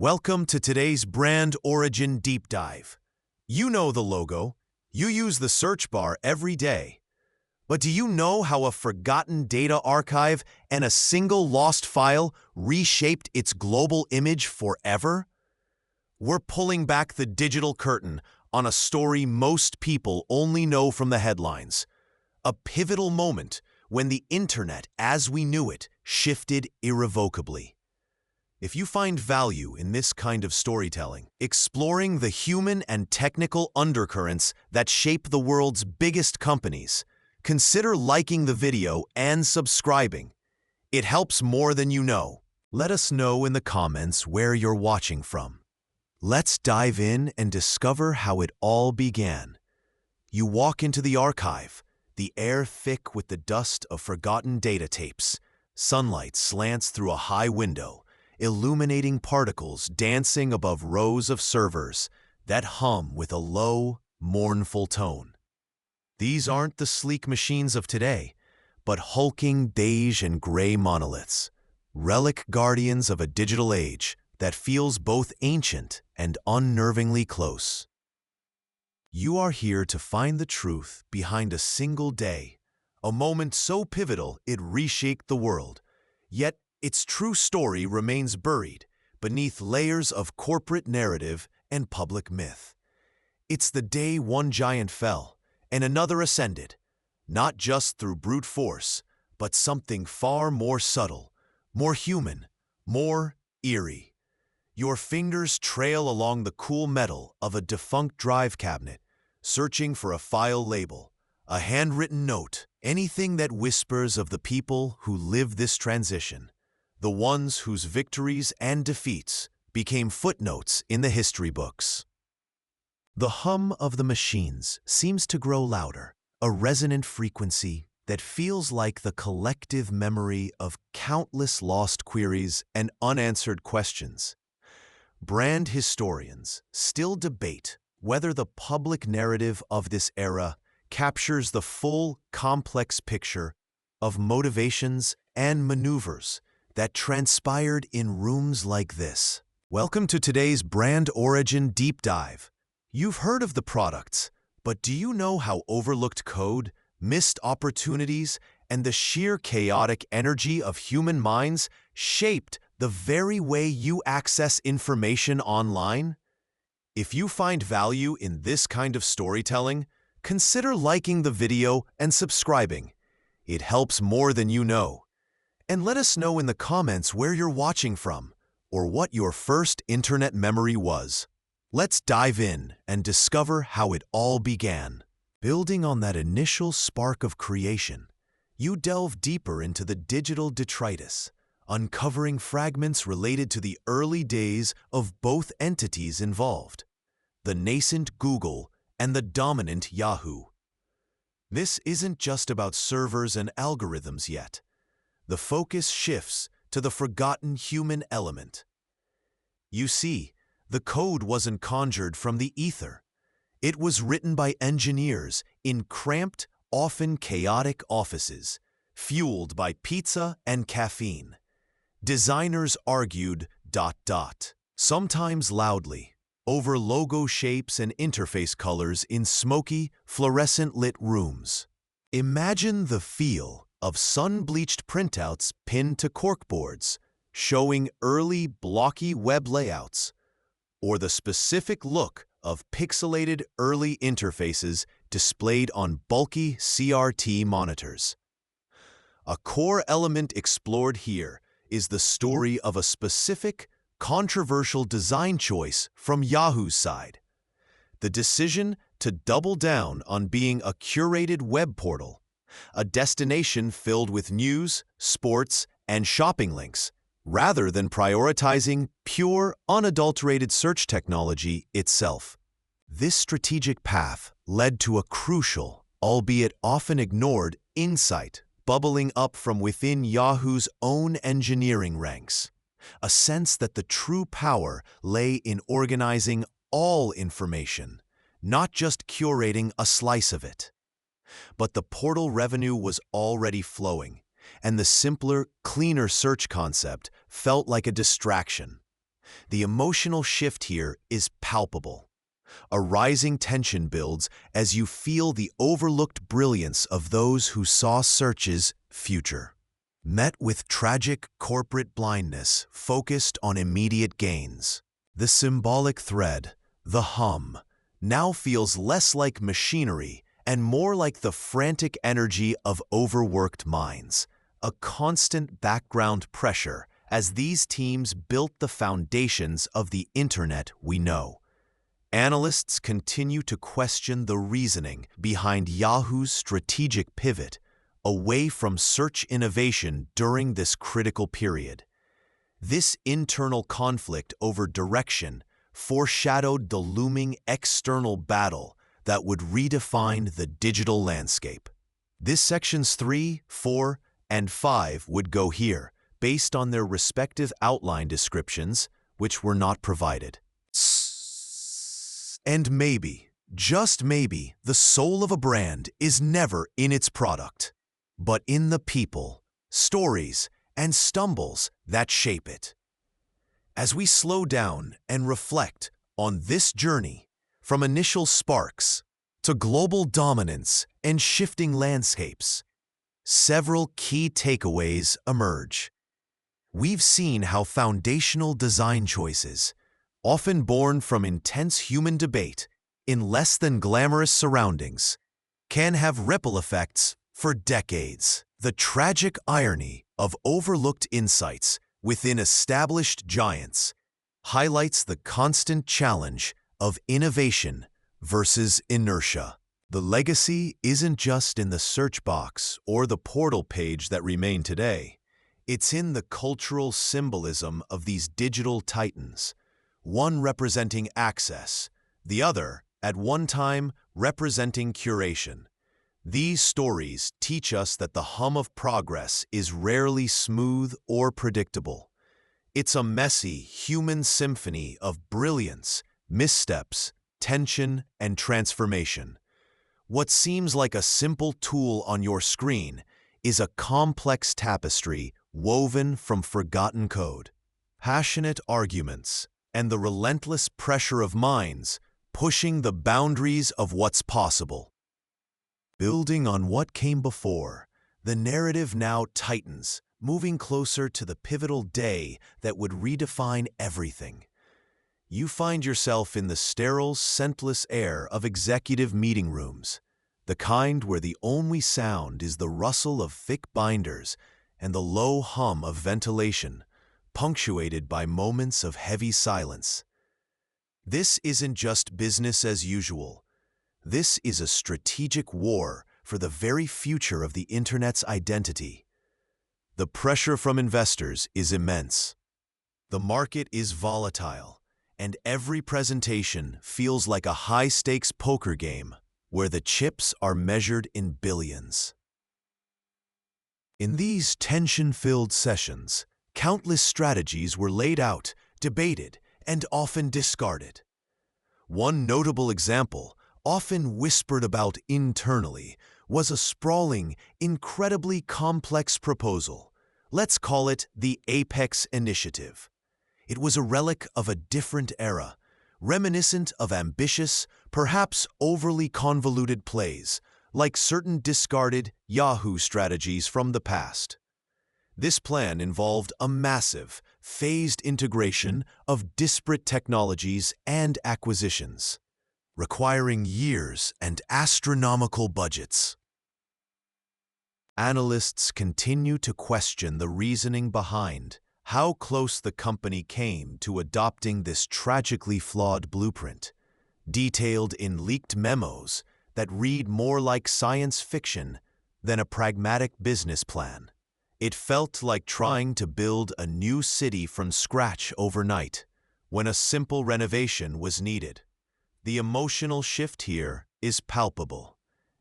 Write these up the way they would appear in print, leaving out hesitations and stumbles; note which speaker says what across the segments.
Speaker 1: Welcome to today's brand origin deep dive. You know the logo. You use the search bar every day. But do you know how a forgotten data archive and a single lost file reshaped its global image forever? We're pulling back the digital curtain on a story most people only know from the headlines. A pivotal moment when the internet, as we knew it, shifted irrevocably. If you find value in this kind of storytelling, exploring the human and technical undercurrents that shape the world's biggest companies, consider liking the video and subscribing. It helps more than you know. Let us know in the comments where you're watching from. Let's dive in and discover how it all began. You walk into the archive, the air thick with the dust of forgotten data tapes. Sunlight slants through a high window, illuminating particles dancing above rows of servers that hum with a low, mournful tone. These aren't the sleek machines of today, but hulking beige and gray monoliths, relic guardians of a digital age that feels both ancient and unnervingly close. You are here to find the truth behind a single day, a moment so pivotal it reshaped the world, yet its true story remains buried beneath layers of corporate narrative and public myth. It's the day one giant fell and another ascended, not just through brute force, but something far more subtle, more human, more eerie. Your fingers trail along the cool metal of a defunct drive cabinet, searching for a file label, a handwritten note, anything that whispers of the people who lived this transition. The ones whose victories and defeats became footnotes in the history books. The hum of the machines seems to grow louder, a resonant frequency that feels like the collective memory of countless lost queries and unanswered questions. Brand historians still debate whether the public narrative of this era captures the full, complex picture of motivations and maneuvers that transpired in rooms like this. Welcome to today's brand origin deep dive. You've heard of the products, but do you know how overlooked code, missed opportunities, and the sheer chaotic energy of human minds shaped the very way you access information online? If you find value in this kind of storytelling, consider liking the video and subscribing. It helps more than you know. And let us know in the comments where you're watching from or what your first internet memory was. Let's dive in and discover how it all began. Building on that initial spark of creation, you delve deeper into the digital detritus, uncovering fragments related to the early days of both entities involved, the nascent Google and the dominant Yahoo. This isn't just about servers and algorithms yet. The focus shifts to the forgotten human element. You see, the code wasn't conjured from the ether. It was written by engineers in cramped, often chaotic offices, fueled by pizza and caffeine. Designers argued, sometimes loudly, over logo shapes and interface colors in smoky, fluorescent-lit rooms. Imagine the feel of sun-bleached printouts pinned to corkboards, showing early blocky web layouts, or the specific look of pixelated early interfaces displayed on bulky CRT monitors. A core element explored here is the story of a specific, controversial design choice from Yahoo's side. The decision to double down on being a curated web portal, a destination filled with news, sports, and shopping links, rather than prioritizing pure, unadulterated search technology itself. This strategic path led to a crucial, albeit often ignored, insight bubbling up from within Yahoo's own engineering ranks. A sense that the true power lay in organizing all information, not just curating a slice of it. But the portal revenue was already flowing, and the simpler, cleaner search concept felt like a distraction. The emotional shift here is palpable. A rising tension builds as you feel the overlooked brilliance of those who saw Search's future. Met with tragic corporate blindness focused on immediate gains. The symbolic thread, the hum, now feels less like machinery and more like the frantic energy of overworked minds, a constant background pressure as these teams built the foundations of the internet we know. Analysts continue to question the reasoning behind Yahoo's strategic pivot away from search innovation during this critical period. This internal conflict over direction foreshadowed the looming external battle that would redefine the digital landscape. This sections 3, 4, and 5 would go here, based on their respective outline descriptions, which were not provided. And maybe, just maybe, the soul of a brand is never in its product, but in the people, stories, and stumbles that shape it. As we slow down and reflect on this journey, from initial sparks to global dominance and shifting landscapes, several key takeaways emerge. We've seen how foundational design choices, often born from intense human debate in less than glamorous surroundings, can have ripple effects for decades. The tragic irony of overlooked insights within established giants highlights the constant challenge of innovation versus inertia. The legacy isn't just in the search box or the portal page that remain today. It's in the cultural symbolism of these digital titans, one representing access, the other, at one time, representing curation. These stories teach us that the hum of progress is rarely smooth or predictable. It's a messy, human symphony of brilliance, missteps, tension, and transformation. What seems like a simple tool on your screen is a complex tapestry woven from forgotten code, passionate arguments, and the relentless pressure of minds pushing the boundaries of what's possible. Building on what came before, the narrative now tightens, moving closer to the pivotal day that would redefine everything. You find yourself in the sterile, scentless air of executive meeting rooms, the kind where the only sound is the rustle of thick binders and the low hum of ventilation, punctuated by moments of heavy silence. This isn't just business as usual. This is a strategic war for the very future of the Internet's identity. The pressure from investors is immense. The market is volatile, and every presentation feels like a high-stakes poker game where the chips are measured in billions. In these tension-filled sessions, countless strategies were laid out, debated, and often discarded. One notable example, often whispered about internally, was a sprawling, incredibly complex proposal. Let's call it the Apex Initiative. It was a relic of a different era, reminiscent of ambitious, perhaps overly convoluted plays, like certain discarded Yahoo strategies from the past. This plan involved a massive, phased integration of disparate technologies and acquisitions, requiring years and astronomical budgets. Analysts continue to question the reasoning behind how close the company came to adopting this tragically flawed blueprint, detailed in leaked memos that read more like science fiction than a pragmatic business plan. It felt like trying to build a new city from scratch overnight, when a simple renovation was needed. The emotional shift here is palpable.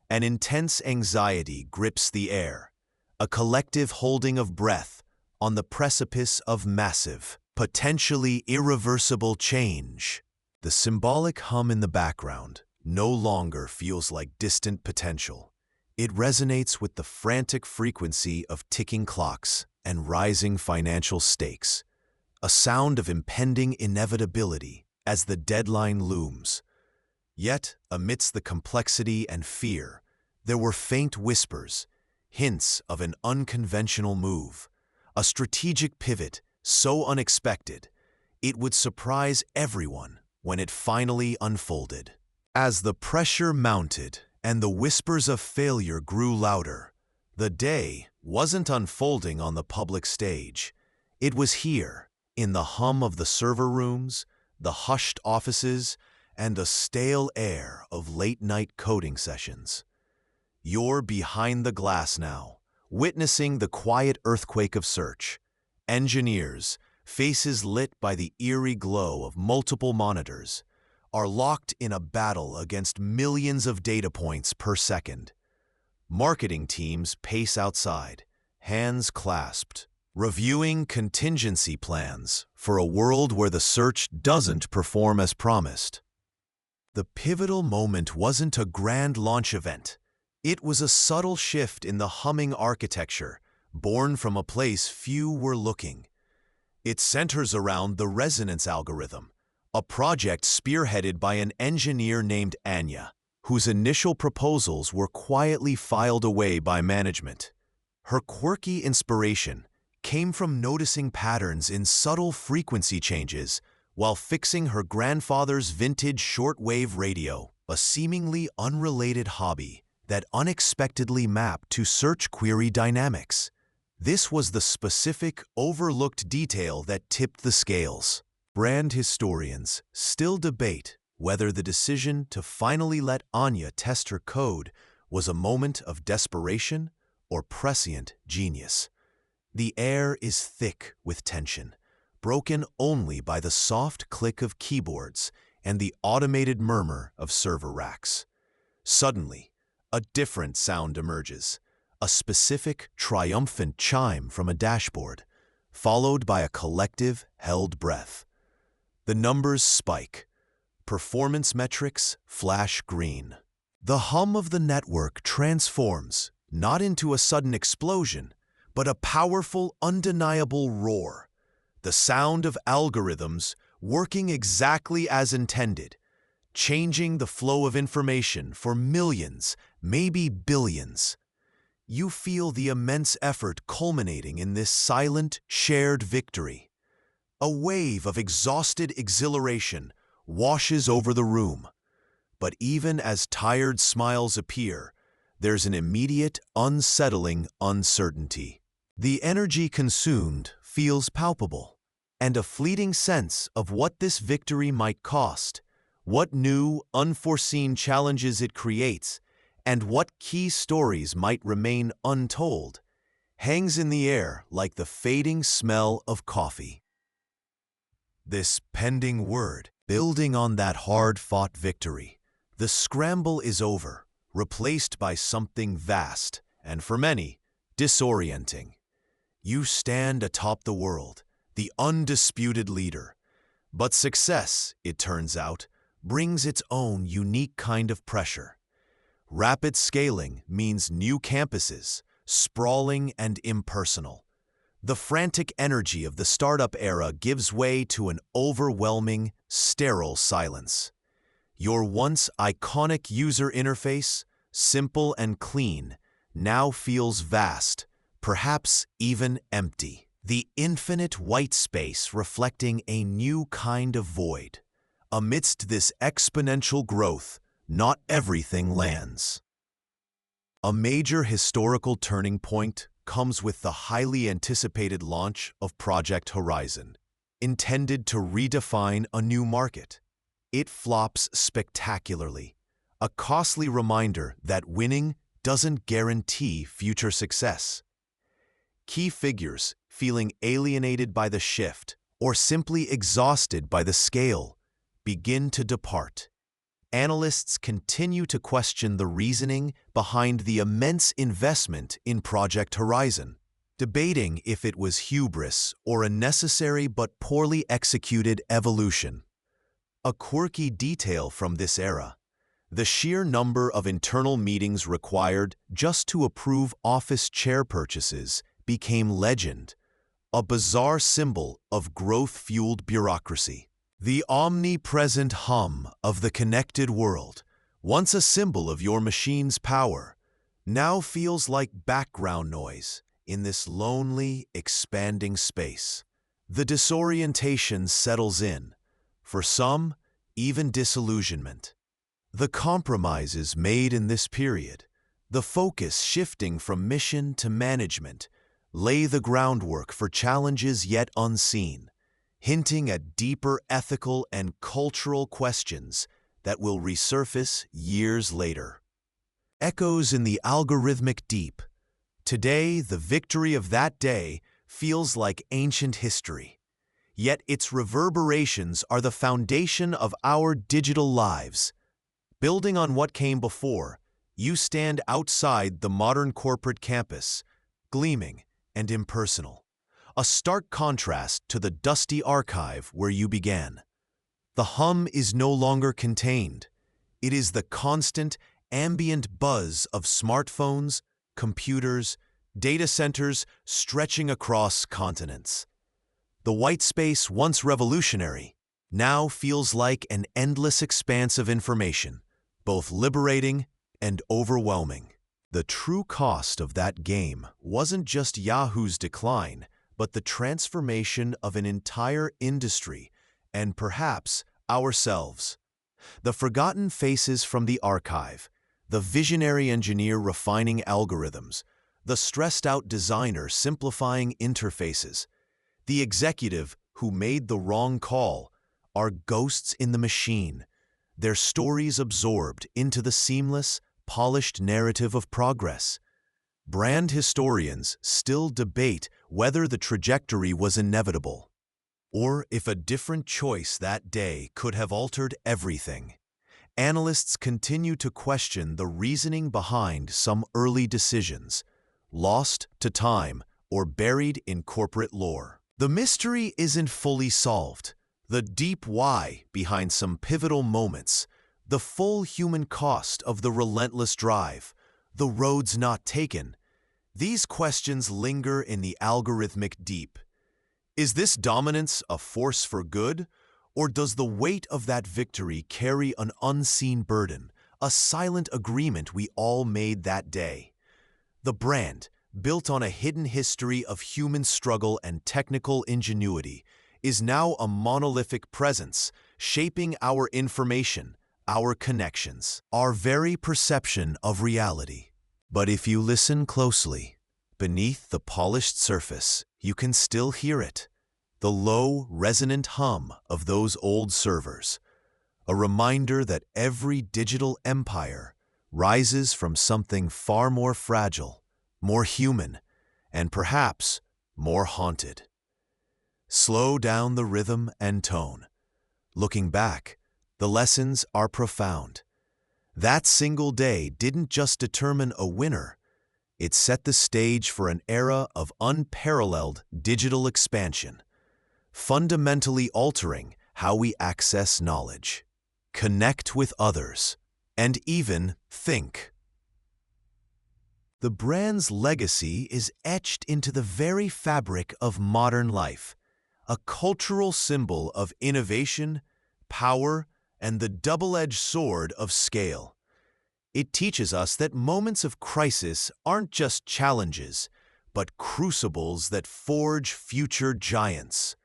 Speaker 1: An intense anxiety grips the air, a collective holding of breath on the precipice of massive, potentially irreversible change. The symbolic hum in the background no longer feels like distant potential. It resonates with the frantic frequency of ticking clocks and rising financial stakes, a sound of impending inevitability as the deadline looms. Yet, amidst the complexity and fear, there were faint whispers, hints of an unconventional move, a strategic pivot so unexpected, it would surprise everyone when it finally unfolded. As the pressure mounted and the whispers of failure grew louder, the day wasn't unfolding on the public stage. It was here, in the hum of the server rooms, the hushed offices, and the stale air of late-night coding sessions. You're behind the glass now, witnessing the quiet earthquake of search. Engineers, faces lit by the eerie glow of multiple monitors, are locked in a battle against millions of data points per second. Marketing teams pace outside, hands clasped, reviewing contingency plans for a world where the search doesn't perform as promised. The pivotal moment wasn't a grand launch event. It was a subtle shift in the humming architecture, born from a place few were looking. It centers around the resonance algorithm, a project spearheaded by an engineer named Anya, whose initial proposals were quietly filed away by management. Her quirky inspiration came from noticing patterns in subtle frequency changes while fixing her grandfather's vintage shortwave radio, a seemingly unrelated hobby that unexpectedly mapped to search query dynamics. This was the specific, overlooked detail that tipped the scales. Brand historians still debate whether the decision to finally let Anya test her code was a moment of desperation or prescient genius. The air is thick with tension, broken only by the soft click of keyboards and the automated murmur of server racks. Suddenly, a different sound emerges, a specific, triumphant chime from a dashboard, followed by a collective, held breath. The numbers spike. Performance metrics flash green. The hum of the network transforms, not into a sudden explosion, but a powerful, undeniable roar. The sound of algorithms working exactly as intended, changing the flow of information for millions, maybe billions. You feel the immense effort culminating in this silent, shared victory. A wave of exhausted exhilaration washes over the room. But even as tired smiles appear, there's an immediate, unsettling uncertainty. The energy consumed feels palpable, and a fleeting sense of what this victory might cost, what new, unforeseen challenges it creates, and what key stories might remain untold, hangs in the air like the fading smell of coffee. This pending word, building on that hard-fought victory, the scramble is over, replaced by something vast, and for many, disorienting. You stand atop the world, the undisputed leader. But success, it turns out, brings its own unique kind of pressure. Rapid scaling means new campuses, sprawling and impersonal. The frantic energy of the startup era gives way to an overwhelming, sterile silence. Your once iconic user interface, simple and clean, now feels vast, perhaps even empty. The infinite white space reflecting a new kind of void. Amidst this exponential growth, not everything lands. A major historical turning point comes with the highly anticipated launch of Project Horizon, intended to redefine a new market. It flops spectacularly, a costly reminder that winning doesn't guarantee future success. Key figures, feeling alienated by the shift or simply exhausted by the scale, begin to depart. Analysts continue to question the reasoning behind the immense investment in Project Horizon, debating if it was hubris or a necessary but poorly executed evolution. A quirky detail from this era: the sheer number of internal meetings required just to approve office chair purchases became legend, a bizarre symbol of growth-fueled bureaucracy. The omnipresent hum of the connected world, once a symbol of your machine's power, now feels like background noise in this lonely, expanding space. The disorientation settles in, for some, even disillusionment. The compromises made in this period, the focus shifting from mission to management, lay the groundwork for challenges yet unseen, hinting at deeper ethical and cultural questions that will resurface years later. Echoes in the algorithmic deep. Today, the victory of that day feels like ancient history. Yet its reverberations are the foundation of our digital lives. Building on what came before, you stand outside the modern corporate campus, gleaming and impersonal, a stark contrast to the dusty archive where you began. The hum is no longer contained. It is the constant, ambient buzz of smartphones, computers, data centers stretching across continents. The white space, once revolutionary, now feels like an endless expanse of information, both liberating and overwhelming. The true cost of that game wasn't just Yahoo's decline, but the transformation of an entire industry, and perhaps ourselves. The forgotten faces from the archive, the visionary engineer refining algorithms, the stressed-out designer simplifying interfaces, the executive who made the wrong call, are ghosts in the machine, their stories absorbed into the seamless, polished narrative of progress. Brand historians still debate whether the trajectory was inevitable, or if a different choice that day could have altered everything. Analysts continue to question the reasoning behind some early decisions, lost to time or buried in corporate lore. The mystery isn't fully solved. The deep why behind some pivotal moments, the full human cost of the relentless drive, the roads not taken, these questions linger in the algorithmic deep. Is this dominance a force for good, or does the weight of that victory carry an unseen burden, a silent agreement we all made that day? The brand, built on a hidden history of human struggle and technical ingenuity, is now a monolithic presence, shaping our information, our connections, our very perception of reality. But if you listen closely, beneath the polished surface, you can still hear it, the low, resonant hum of those old servers, a reminder that every digital empire rises from something far more fragile, more human, and perhaps more haunted. Slow down the rhythm and tone. Looking back, the lessons are profound. That single day didn't just determine a winner, it set the stage for an era of unparalleled digital expansion, fundamentally altering how we access knowledge, connect with others, and even think. The brand's legacy is etched into the very fabric of modern life, a cultural symbol of innovation, power, and the double-edged sword of scale. It teaches us that moments of crisis aren't just challenges, but crucibles that forge future giants.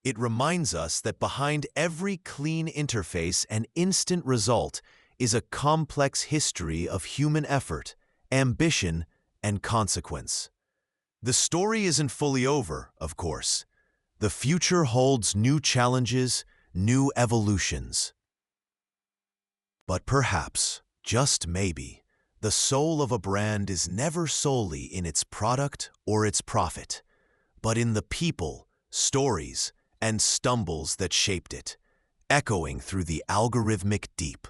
Speaker 1: It reminds us that behind every clean interface and instant result is a complex history of human effort, ambition, and consequence. The story isn't fully over, of course. The future holds new challenges, new evolutions. But perhaps, just maybe, the soul of a brand is never solely in its product or its profit, but in the people, stories, and stumbles that shaped it, echoing through the algorithmic deep.